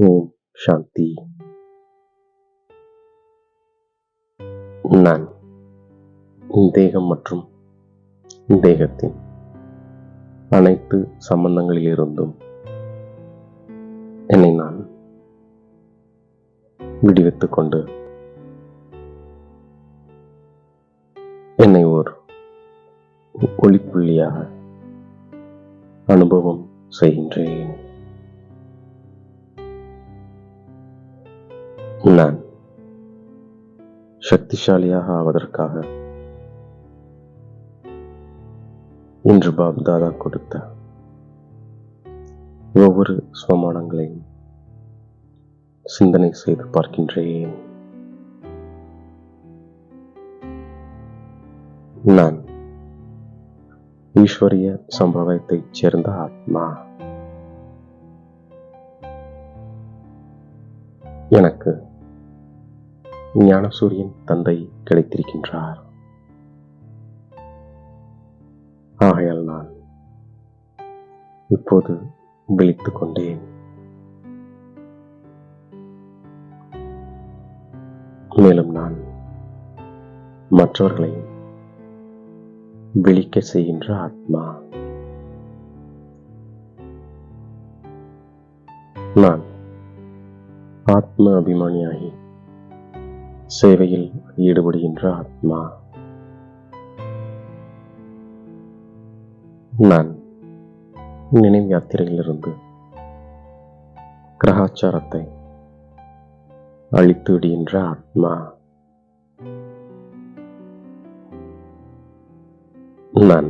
ஓம் சாந்தி. நான் தேகம் மற்றும் தேகத்தின் அனைத்து சம்பந்தங்களிலிருந்தும் என்னை நான் விடுவித்துக் கொண்டு என்னை ஓர் ஒளிப்புள்ளியாக அனுபவம் செய்கின்றேன். நான் சக்திசாலியாக ஆவதற்காக இன்று பாப் தாதா கொடுத்த ஒவ்வொரு ஸ்வமானங்களையும் சிந்தனை செய்து பார்க்கின்றேன். நான் ஈஸ்வரிய சம்பவத்தைச் சேர்ந்த ஆத்மா. எனக்கு ஞானசூரியன் தந்தை கிடைத்திருக்கின்றார். ஆகையால் நான் இப்போது விழித்துக் கொண்டேன். மேலும் நான் மற்றவர்களை விழிக்க செய்கின்ற ஆத்மா. நான் ஆத்ம அபிமானியாகி சேவையில் ஈடுபடுகின்ற ஆத்மா. நான் நினைவு யாத்திரையிலிருந்து கிரகாச்சாரத்தை அழித்து விடுகின்ற ஆத்மா. நான்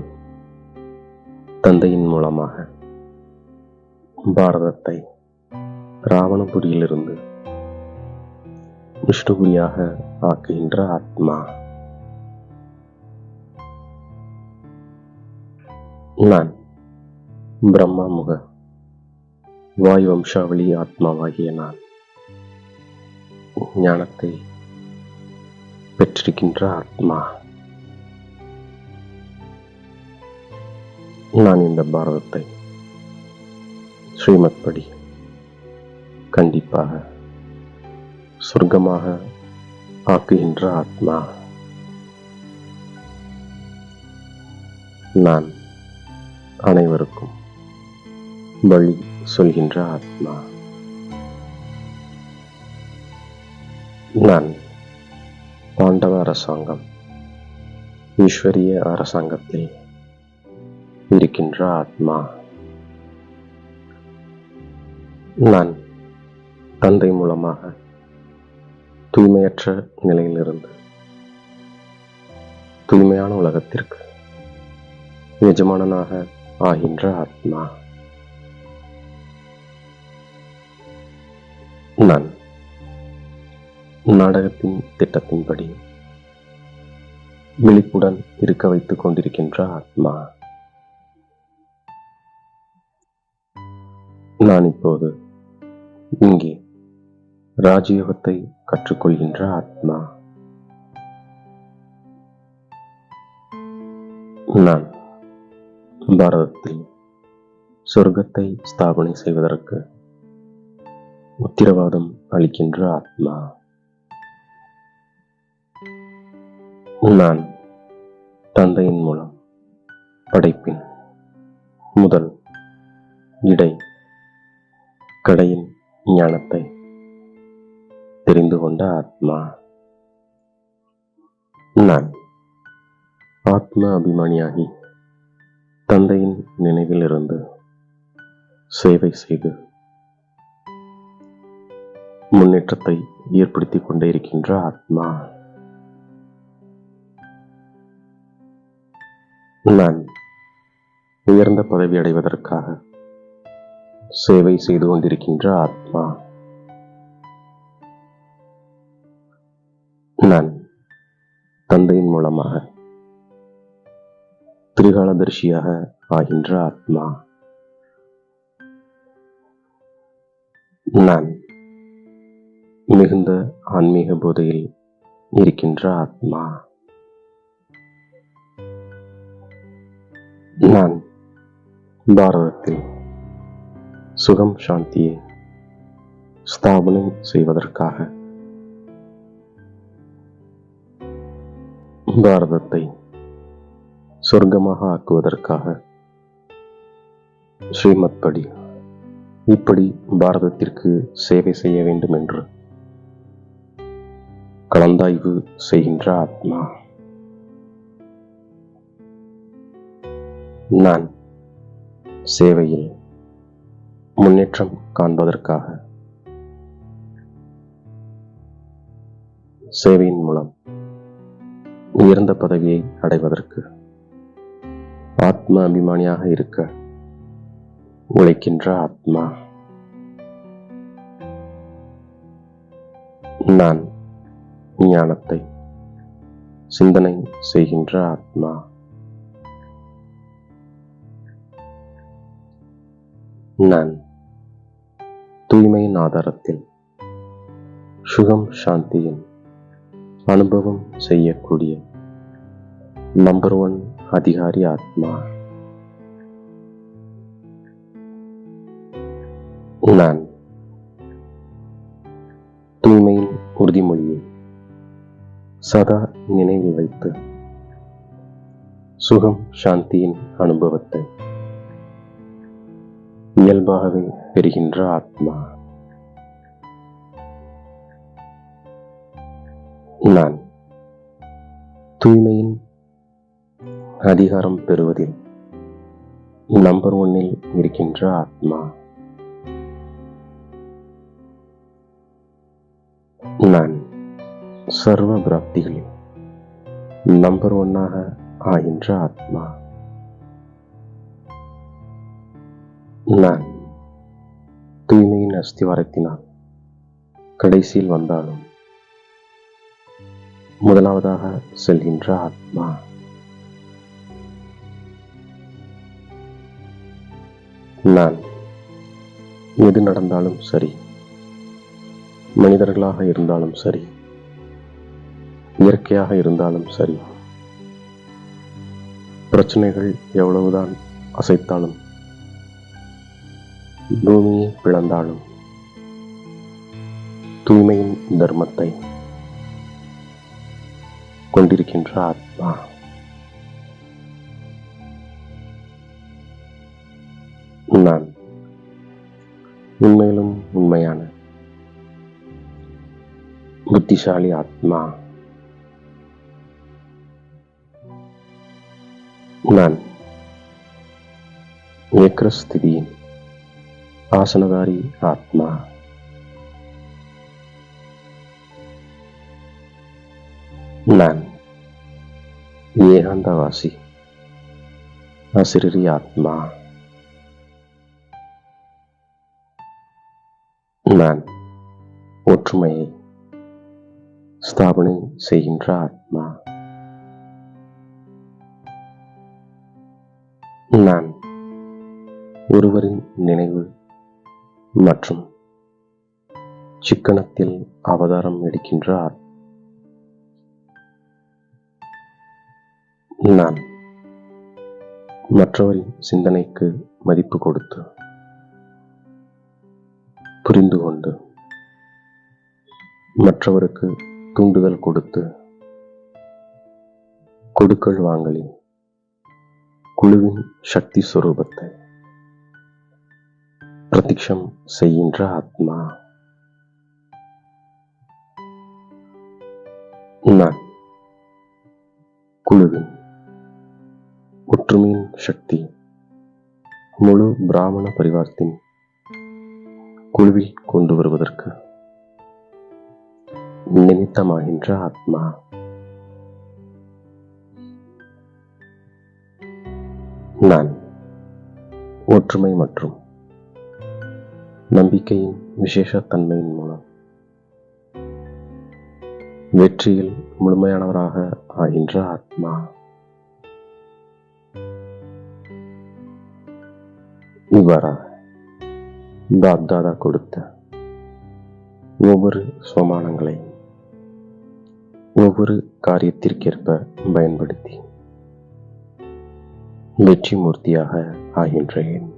தந்தையின் மூலமாக பாரதத்தை ராவணபுரியிலிருந்து விஷ்ணுபுரியாக ஆக்குகின்ற ஆத்மா. நான் பிரம்மா முக வாயு வம்சாவளி ஆத்மாவாகிய நான் ஞானத்தை பெற்றிருக்கின்ற ஆத்மா. நான் இந்த பாரதத்தை ஸ்ரீமத் படி கண்டிப்பாக சொர்க்கமாக ஆக்குகின்ற ஆத்மா. நான் அனைவருக்கும் வழி சொல்கின்ற ஆத்மா. நான் பாண்டவ அரசாங்கம் ஈஸ்வரிய அரசாங்கத்தில் இருக்கின்ற ஆத்மா. நான் தந்தை மூலமாக தூய்மையற்ற நிலையிலிருந்து தூய்மையான உலகத்திற்கு எஜமானனாக ஆகின்ற ஆத்மா. நான் நாடகத்தின் திட்டத்தின்படி விழிப்புடன் இருக்க வைத்துக் கொண்டிருக்கின்ற ஆத்மா. நான் இப்போது இங்கே ராஜயோகத்தை கற்றுக்கொள்கின்ற ஆத்மா. நான் பாரதத்தில் சொர்க்கத்தை ஸ்தாபனை செய்வதற்கு உத்தரவாதம் அளிக்கின்ற ஆத்மா. நான் தந்தையின் மூலம் படைப்பின் முதல் இடை கடையின் ஞானத்தை தெரிந்து கொண்ட ஆத்மா. நான் ஆத்ம அபிமானியாகி தந்தையின் நினைவில் இருந்து சேவை செய்து முன்னேற்றத்தை ஏற்படுத்திக் கொண்டே இருக்கின்ற ஆத்மா. நான் உயர்ந்த பதவி அடைவதற்காக சேவை செய்து கொண்டிருக்கின்ற ஆத்மா. நான் தந்தையின் மூலமாக திரிகாலதர்ஷியாக ஆகின்ற ஆத்மா. நான் மிகுந்த ஆன்மீக போதையில் இருக்கின்ற ஆத்மா. நான் பாரதத்தில் சுகம் சாந்தியை ஸ்தாபனை செய்வதற்காக, பாரதத்தை சொர்க்கமாக ஆக்குவதற்காக, ஸ்ரீமத் படி இப்படி பாரதத்திற்கு சேவை செய்ய வேண்டும் என்று கலந்தாய்வு செய்கின்ற ஆத்மா. நான் சேவையில் முன்னேற்றம் காண்பதற்காக, சேவையின் மூலம் உயர்ந்த பதவியை அடைவதற்கு, ஆத்ம அபிமானியாக இருக்க உழைக்கின்ற ஆத்மா. நான் ஞானத்தை சிந்தனை செய்கின்ற ஆத்மா. நான் தூய்மையின் ஆதாரத்தில் சுகம் சாந்தியின் அனுபவம் செய்யக்கூடிய நம்பர் 1 அதிகாரி ஆத்மா. நான் தூய்மையின் உறுதிமொழியை சதா நினைவில் வைத்து சுகம் சாந்தியின் அனுபவத்தை இயல்பாகவே பெறுகின்ற ஆத்மா. நான் தூய்மையின் அதிகாரம் பெறுவதில் நம்பர் 1 இருக்கின்ற ஆத்மா. நான் சர்வ பிராப்திகளில் நம்பர் 1 ஆகின்ற ஆத்மா. நான் தூய்மையின் அஸ்திவாரத்தினால் கடைசியில் வந்தாலும் முதலாவதாக செல்கின்ற ஆத்மா. நான் எது நடந்தாலும் சரி, மனிதர்களாக இருந்தாலும் சரி, இயற்கையாக இருந்தாலும் சரி, பிரச்சனைகள் எவ்வளவுதான் அசைத்தாலும், பூமியை பிளந்தாலும், தூய்மையின் தர்மத்தை கொண்டிருக்கின்ற ஆத்மா. நான் உண்மையிலும் உண்மையான புத்திசாலி ஆத்மா. நான் ஏக்ரஸ்திதியின் ஆசனதாரி ஆத்மா. நான் ஏகாந்தவாசி அசிரி ஆத்மா. நான் ஒற்றுமையை ஸ்தாபனை செய்கின்ற ஆத்மா. நான் ஒருவரின் நினைவு மற்றும் சிக்கனத்தில் அவதாரம் எடுக்கின்ற ஆத்மா. நான் மற்றவரின் சிந்தனைக்கு மதிப்பு கொடுத்து, புரிந்து கொண்டு, மற்றவருக்கு தூண்டுதல் கொடுத்து, கொடுக்கல் வாங்கலின் குழுவின் சக்தி சொரூபத்தை பிரதிக்ஷம் செய்கின்ற ஆத்மா. நான் குழுவின் ஒற்றுமையின் சக்தி முழு பிராமண பரிவாரத்தின் குழுவில் கொண்டு வருவதற்கு நிமித்தமாகின்ற ஆத்மா. நான் ஒற்றுமை மற்றும் நம்பிக்கையின் விசேஷத்தன்மையின் மூலம் வெற்றியில் முழுமையானவராக ஆகின்ற ஆத்மா. இவ்வாறாக பாப்தாதா கொடுத்த ஒவ்வொரு சோமானங்களை ஒவ்வொரு காரியத்திற்கேற்ப பயன்படுத்தி வெற்றி மூர்த்தியாக ஆகின்றேன்.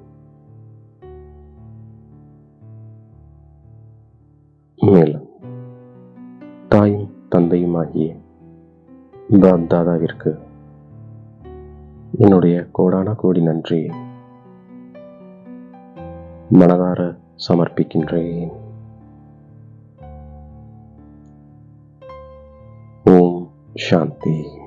மேலும் தாயும் தந்தையுமாகிய பாப் தாதாவிற்கு என்னுடைய கோடான கோடி நன்றியை மனதார சமர்ப்பிக்கின்றேன். ஓம் சாந்தி.